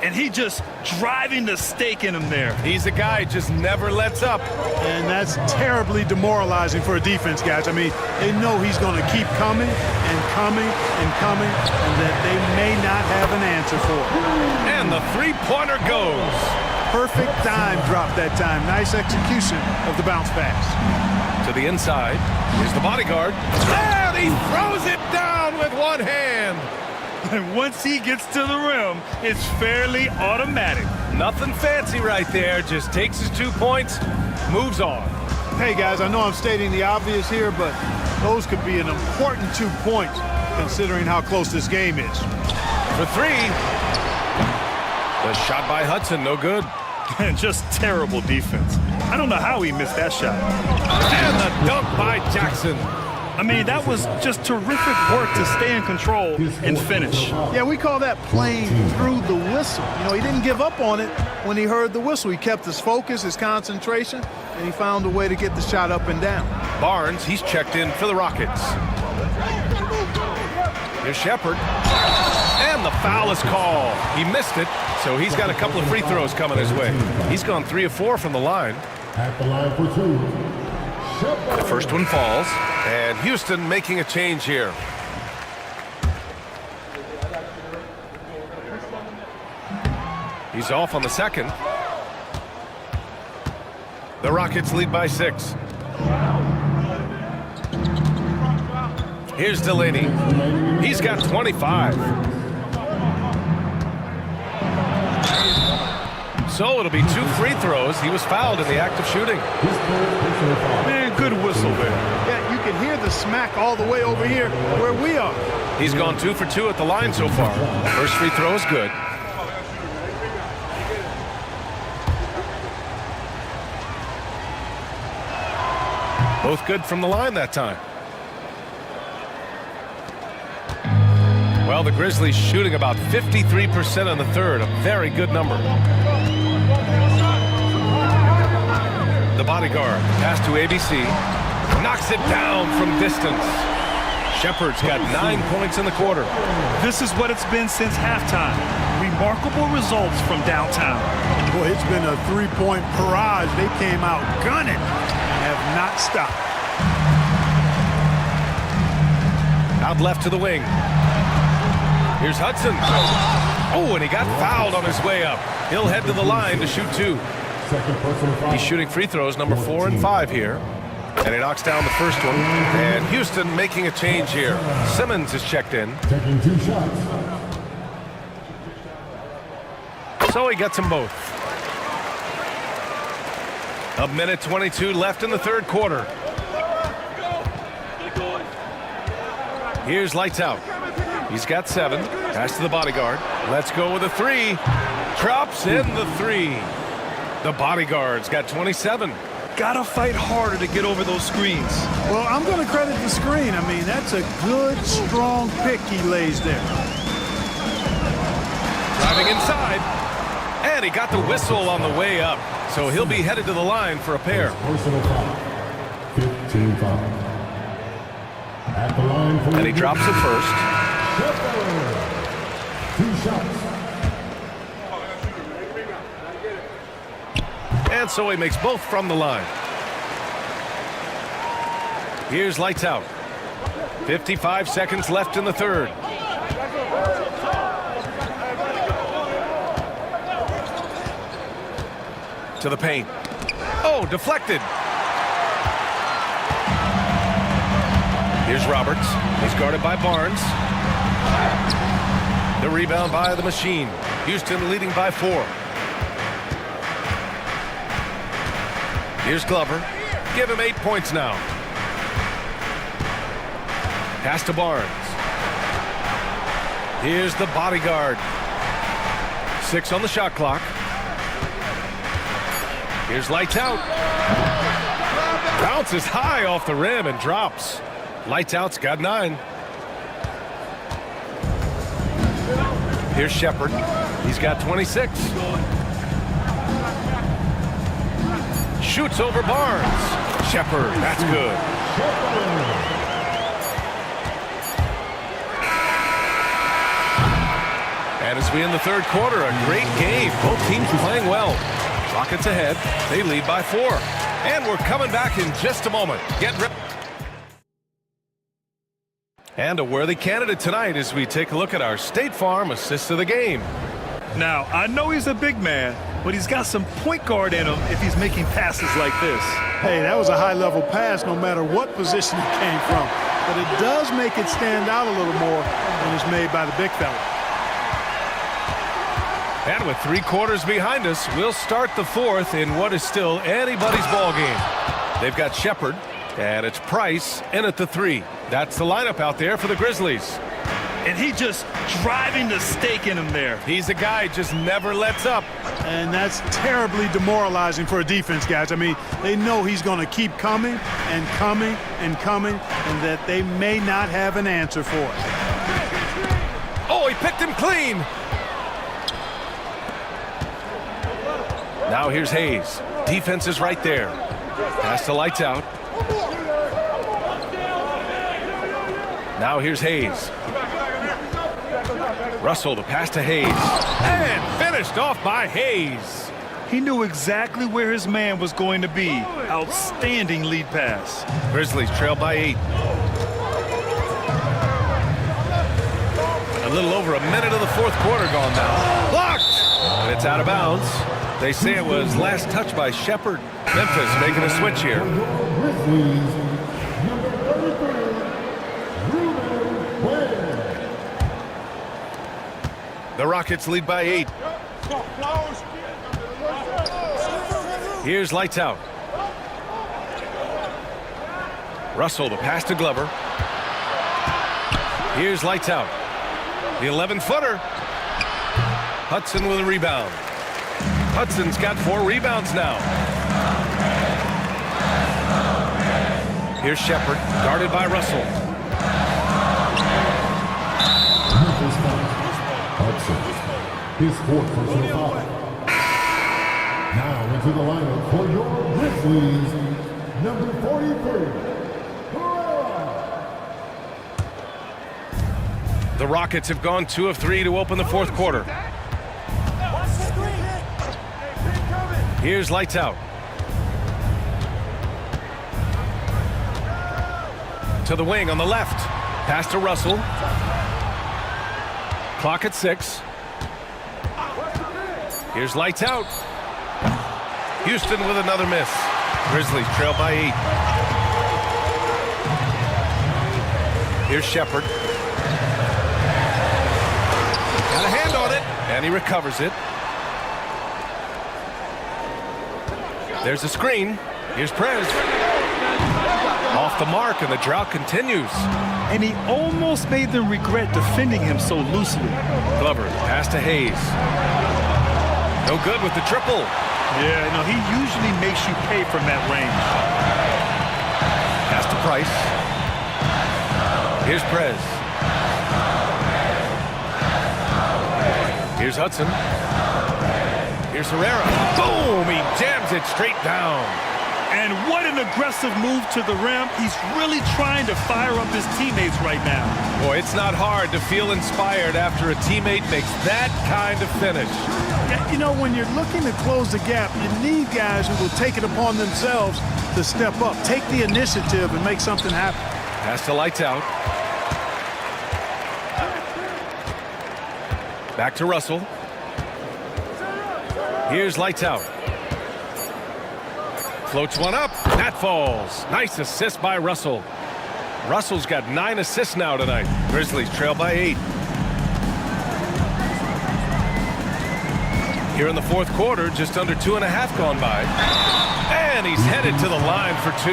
And he just driving the stake in him there. He's a guy who just never lets up. And that's terribly demoralizing for a defense, guys. I mean, they know he's going to keep coming and coming and coming, and that they may not have an answer for it. And the three-pointer goes. Perfect dime drop that time. Nice execution of the bounce pass. To the inside. Here's the bodyguard. And he throws it down with one hand. And once he gets to the rim, it's fairly automatic. Nothing fancy right there. Just takes his 2 points, moves on. Hey, guys, I know I'm stating the obvious here, but those could be an important 2 points considering how close this game is. For 3. The shot by Hudson, no good. And just terrible defense. I don't know how he missed that shot. And the dunk by Jackson. I mean, that was just terrific work to stay in control and finish. Yeah, we call that playing through the whistle. You know, he didn't give up on it when he heard the whistle. He kept his focus, his concentration, and he found a way to get the shot up and down. Barnes, he's checked in for the Rockets. Here's Shepard. And the foul is called. He missed it, so he's got a couple of free throws coming his way. He's gone 3 of 4 from the line. At the line for 2. The first one falls, and Houston making a change here. He's off on the second. The Rockets lead by 6. Here's Delaney. He's got 25. So it'll be 2 free throws. He was fouled in the act of shooting. Man, good whistle there. Yeah, you can hear the smack all the way over here where we are. He's gone 2 for 2 at the line so far. First free throw is good. Both good from the line that time. Well, the Grizzlies shooting about 53% in the third, a very good number. The bodyguard, pass to ABC, knocks it down from distance. Shepherd's got 9 points in the quarter. This is what it's been since halftime. Remarkable results from downtown. Boy, it's been a three-point barrage. They came out gunning and have not stopped. Out left to the wing. Here's Hudson. Oh, and he got fouled on his way up. He'll head to the line to shoot 2. He's shooting free throws number 4 and 5 here. And he knocks down the first one. And Houston making a change here. Simmons is checked in. Taking 2 shots. So he gets them both. A minute 22 left in the third quarter. Here's lights out. He's got 7. Pass to the bodyguard. Let's go with a 3. Drops in the 3. The bodyguard's got 27. Gotta fight harder to get over those screens. Well, I'm going to credit the screen. I mean, that's a good, strong pick he lays there. Driving inside. And he got the whistle on the way up. So he'll be headed to the line for a pair. Personal foul. 15 foul. At the line for And he drops it first. 2 shots. And so he makes both from the line. Here's lights out. 55 seconds left in the third. To the paint. Oh, deflected. Here's Roberts. He's guarded by Barnes. The rebound by the machine. Houston leading by 4. Here's Glover. Give him 8 points now. Pass to Barnes. Here's the bodyguard. 6 on the shot clock. Here's lights out. Bounces high off the rim and drops. Lights out's got 9. Here's Shepherd. He's got 26. Shoots over Barnes. Shepherd, that's good. And as we end the third quarter, a great game. Both teams playing well. Rockets ahead. They lead by 4. And we're coming back in just a moment. Get ready. And a worthy candidate tonight as we take a look at our State Farm assist of the game. Now, I know he's a big man, but he's got some point guard in him if he's making passes like this. Hey, that was a high-level pass no matter what position it came from. But it does make it stand out a little more when it's made by the big fella. And with 3 quarters behind us, we'll start the fourth in what is still anybody's ball game. They've got Shepherd, and it's Price in at the 3. That's the lineup out there for the Grizzlies. And he just driving the stake in him there. He's a guy just never lets up. And that's terribly demoralizing for a defense, guys. I mean, they know he's going to keep coming and coming and coming, and that they may not have an answer for it. Oh, he picked him clean. Now here's Hayes. Defense is right there. Pass to lights out. Now here's Hayes. Russell, the pass to Hayes. And finished off by Hayes. He knew exactly where his man was going to be. Outstanding lead pass. Grizzlies trail by 8. A little over a minute of the fourth quarter gone now. Blocked! And it's out of bounds. They say it was last touched by Shepherd. Memphis making a switch here. Grizzlies, number 33, Ruben Wade. The Rockets lead by 8. Here's lights out. Russell, the pass to Glover. Here's lights out. The 11-footer. Hudson with a rebound. Hudson's got 4 rebounds now. Here's Shepard, guarded by Russell. Hudson, his 4th personal foul. Now into the lineup for your Grizzlies, number 43. The Rockets have gone 2 of 3 to open the 4th quarter. Here's lights out. To the wing on the left. Pass to Russell. Clock at 6. Here's lights out. Houston with another miss. Grizzlies trail by 8. Here's Shepard. Got a hand on it, and he recovers it. There's a screen. Here's Prez. Off the mark, and the drought continues. And he almost made them regret defending him so loosely. Glover, pass to Hayes. No good with the triple. Yeah, no, he usually makes you pay from that range. Pass to Price. Here's Prez. Here's Hudson. Here's Herrera. Boom! He jams it straight down. And what an aggressive move to the rim. He's really trying to fire up his teammates right now. Boy, it's not hard to feel inspired after a teammate makes that kind of finish. Yeah, you know, when you're looking to close the gap, you need guys who will take it upon themselves to step up, take the initiative, and make something happen. Pass to lights out. Back to Russell. Here's lights out. Floats one up. That falls. Nice assist by Russell. Russell's got 9 assists now tonight. Grizzlies trail by 8. Here in the 4th quarter, just under 2.5 gone by. And he's headed to the line for 2.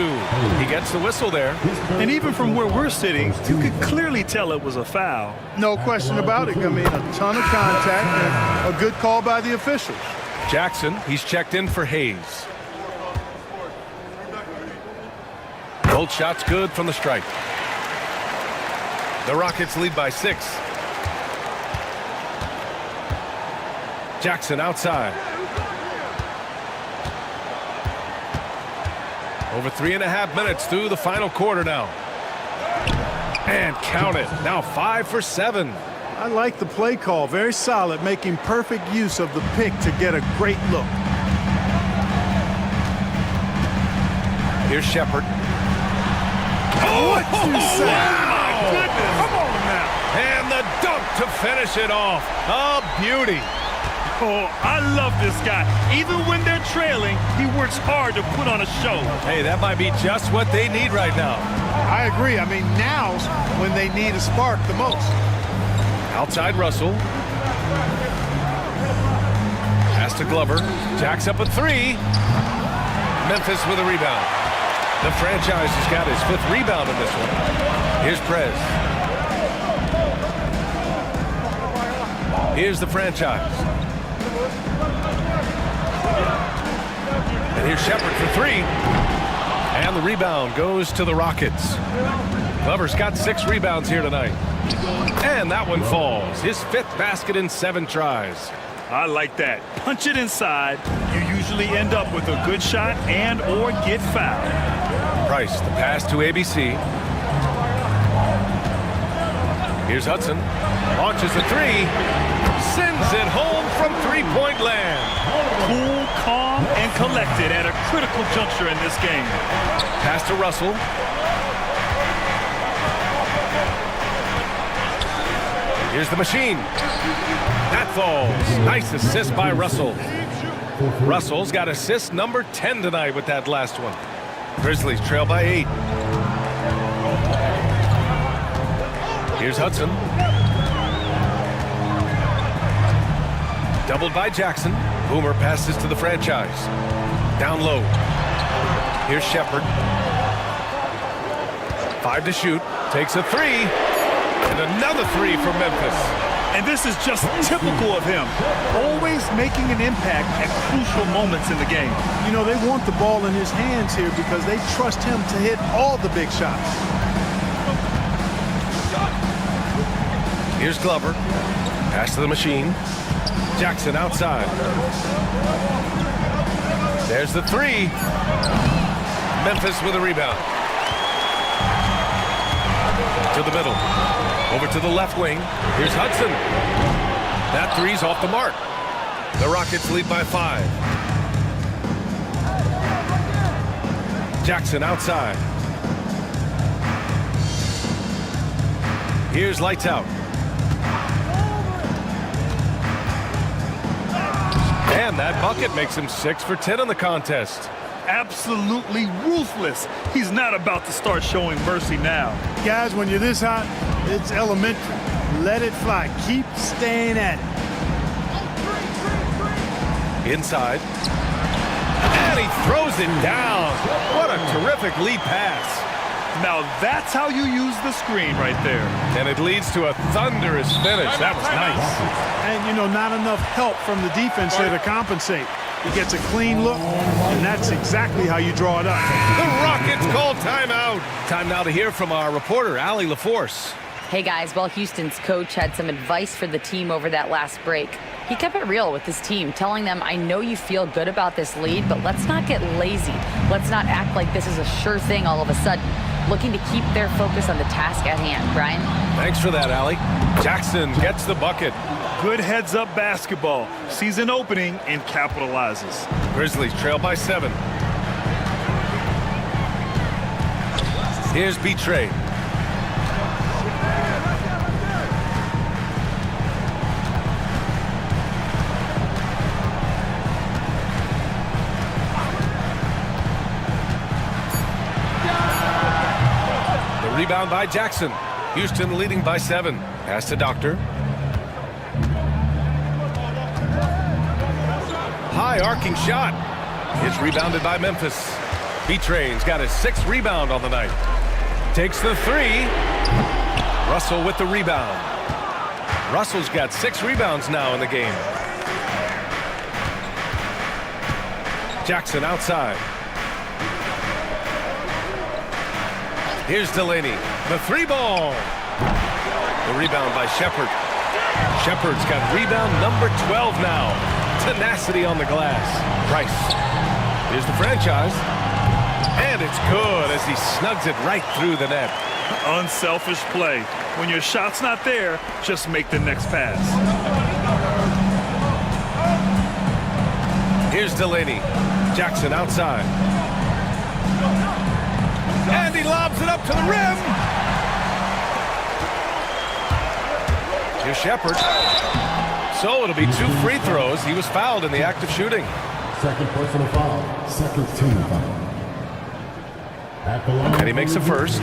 He gets the whistle there. And even from where we're sitting, you could clearly tell it was a foul. No question about it. I mean, a ton of contact and a good call by the officials. Jackson, he's checked in for Hayes. Both shots good from the stripe. The Rockets lead by 6. Jackson outside. Over 3.5 minutes through the final quarter now. And count it. Now 5 for 7. I like the play call. Very solid, making perfect use of the pick to get a great look. Here's Shepard. What you say? My goodness. Come on now. And the dunk to finish it off. A beauty. Oh, I love this guy. Even when they're trailing, he works hard to put on a show. Hey, that might be just what they need right now. I agree. I mean, now's when they need a spark the most. Outside Russell. Pass to Glover. Jacks up a 3. Memphis with a rebound. The franchise has got his 5th rebound in this one. Here's Prez. Here's the franchise. And here's Shepard for 3. And the rebound goes to the Rockets. Glover's got 6 rebounds here tonight. And that one falls. His 5th basket in 7 tries. I like that. Punch it inside. You usually end up with a good shot and or get fouled. Price, the pass to ABC. Here's Hudson. Launches a 3. Sends it home from 3-point land. Cool, calm, and collected at a critical juncture in this game. Pass to Russell. Here's the machine. That falls. Nice assist by Russell. Russell's got assist number 10 tonight with that last one. Grizzlies trail by 8. Here's Hudson. Doubled by Jackson. Boomer passes to the franchise. Down low. Here's Shepard. 5 to shoot. Takes a 3. And another 3 for Memphis. And this is just typical of him. Always making an impact at crucial moments in the game. You know, they want the ball in his hands here because they trust him to hit all the big shots. Here's Glover. Pass to the machine. Jackson outside. There's the 3. Memphis with a rebound. To the middle. Over to the left wing. Here's Hudson. That 3's off the mark. The Rockets lead by 5. Jackson outside. Here's lights out. And that bucket makes him 6 for 10 in the contest. Absolutely ruthless. He's not about to start showing mercy now. Guys, when you're this hot, it's elementary. Let it fly. Keep staying at it. Inside. And he throws it down. What a terrific lead pass. Now that's how you use the screen right there. And it leads to a thunderous finish. That was nice. And, you know, not enough help from the defense there to compensate. He gets a clean look, and that's exactly how you draw it up. The Rockets call timeout. Time now to hear from our reporter, Allie LaForce. Hey guys, well, Houston's coach had some advice for the team over that last break. He kept it real with his team, telling them, I know you feel good about this lead, but let's not get lazy. Let's not act like this is a sure thing all of a sudden. Looking to keep their focus on the task at hand. Brian? Thanks for that, Allie. Jackson gets the bucket. Good heads-up basketball. Sees an opening and capitalizes. Grizzlies trail by 7. Here's B-Trade. The rebound by Jackson. Houston leading by 7. Pass to Doctor. High arcing shot. It's rebounded by Memphis. B-Train's got his 6th rebound on the night. Takes the 3. Russell with the rebound. Russell's got 6 rebounds now in the game. Jackson outside. Here's Delaney. The 3 ball. The rebound by Shepard. Shepard's got rebound number 12 now. Tenacity on the glass. Price. Here's the franchise. And it's good as he snugs it right through the net. Unselfish play. When your shot's not there, just make the next pass. Here's Delaney. Jackson outside. And he lobs it up to the rim. Here's Shepard. So it'll be 2 free throws. He was fouled in the act of shooting. Second personal foul. Second team foul. At the line, And he makes a first.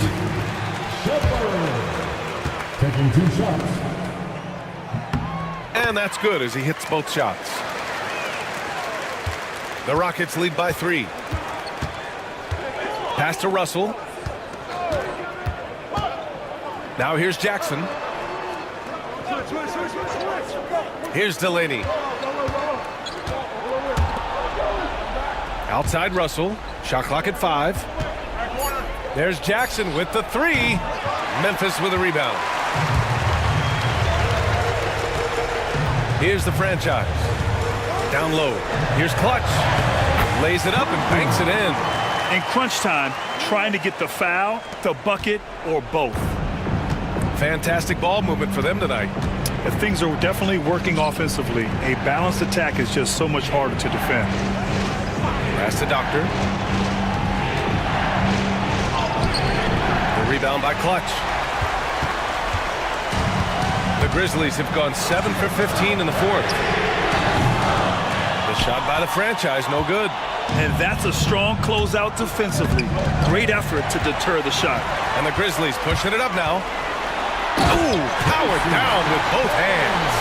Shepard taking 2 shots. And that's good as he hits both shots. The Rockets lead by 3. Pass to Russell. Now here's Jackson. Here's Delaney. Outside Russell. Shot clock at 5. There's Jackson with the 3. Memphis with a rebound. Here's the franchise. Down low. Here's Clutch. Lays it up and banks it in. In crunch time, trying to get the foul, the bucket, or both. Fantastic ball movement for them tonight. Things are definitely working offensively. A balanced attack is just so much harder to defend. Pass to Doctor. The rebound by Clutch. The Grizzlies have gone 7 for 15 in the 4th. The shot by the franchise, no good. And that's a strong closeout defensively. Great effort to deter the shot. And the Grizzlies pushing it up now. Ooh, powered down with both hands.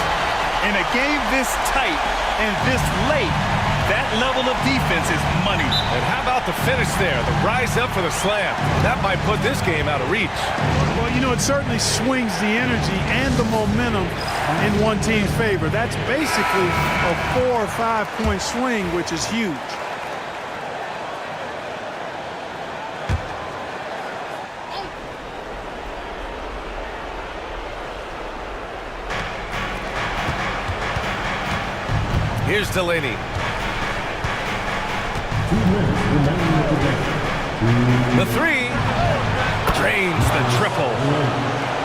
In a game this tight and this late, That level of defense is money. And how about the finish there? The rise up for the slam. That might put this game out of reach. Well, you know, it certainly swings the energy and the momentum in one team's favor. That's basically a 4 or 5 point swing, which is huge. Here's Delaney. 2 minutes remaining in the game. The three. Drains the triple.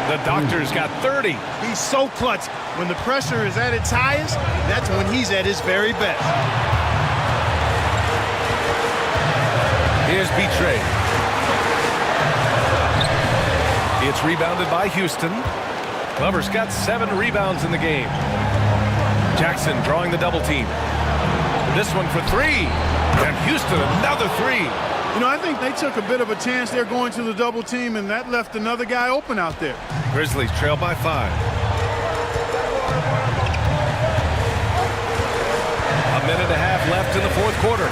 The Doctor's got 30. He's so clutch. When the pressure is at its highest, that's when he's at his very best. Here's Betray. It's rebounded by Houston. Glover's got 7 rebounds in the game. Jackson drawing the double team. This one for 3. And Houston another 3. You know, I think they took a bit of a chance there going to the double team, and that left another guy open out there. Grizzlies trail by 5. A minute and a half left in the fourth quarter.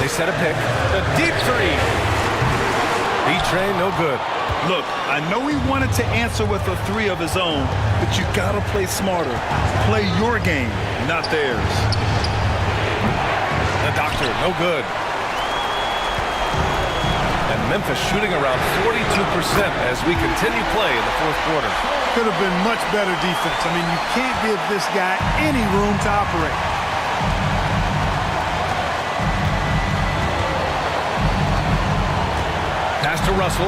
They set a pick. The deep 3. Betray no good. Look, I know he wanted to answer with a 3 of his own, but you gotta play smarter. Play your game, not theirs. The Doctor, no good. And Memphis shooting around 42% as we continue play in the fourth quarter. Could have been much better defense. I mean, you can't give this guy any room to operate. Pass to Russell.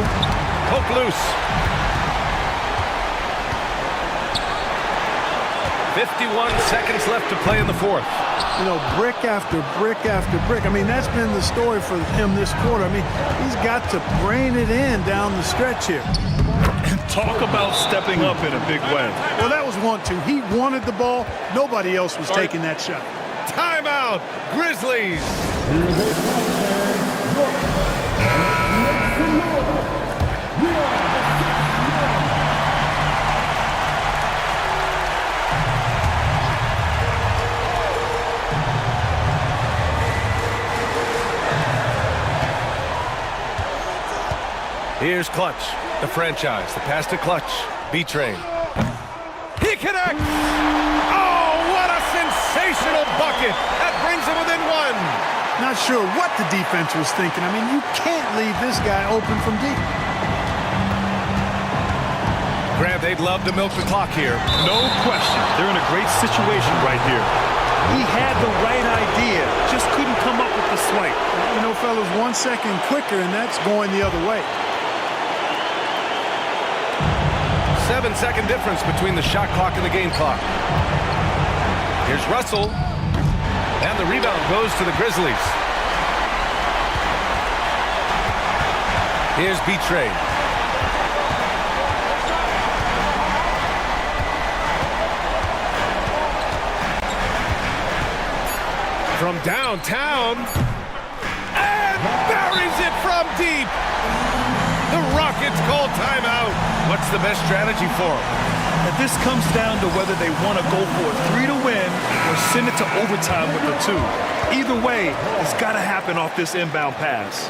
Poke loose. 51 seconds left to play in the fourth. You know, brick after brick after brick. I mean, that's been the story for him this quarter. I mean, he's got to brain it in down the stretch here. Talk about stepping up in a big way. Well, that was 1-2. He wanted the ball. Nobody else was taking that shot. Timeout, Grizzlies. Here's a Here's Clutch, the franchise. The pass to Clutch. B-Train. He connects! Oh, what a sensational bucket! That brings him within 1. Not sure what the defense was thinking. I mean, you can't leave this guy open from deep. Grant, they'd love to milk the clock here. No question. They're in a great situation right here. He had the right idea, just couldn't come up with the swipe. You know, fellas, 1 second quicker, and that's going the other way. 7-second difference between the shot clock and the game clock. Here's Russell. And the rebound goes to the Grizzlies. Here's Betray. From downtown. And buries it from deep. The Rockets call timeout. What's the best strategy for them? And this comes down to whether they want to go for a 3 to win or send it to overtime with a 2. Either way, it's got to happen off this inbound pass.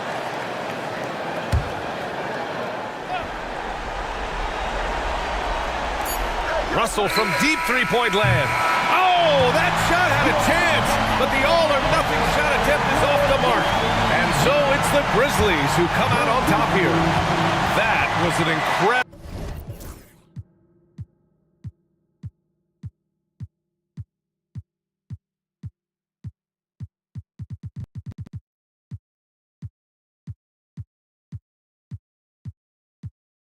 Russell from deep three-point land. Oh, that shot had a chance, but the all-or-nothing shot attempt is off the mark. And so it's the Grizzlies who come out on top here. That was an incredible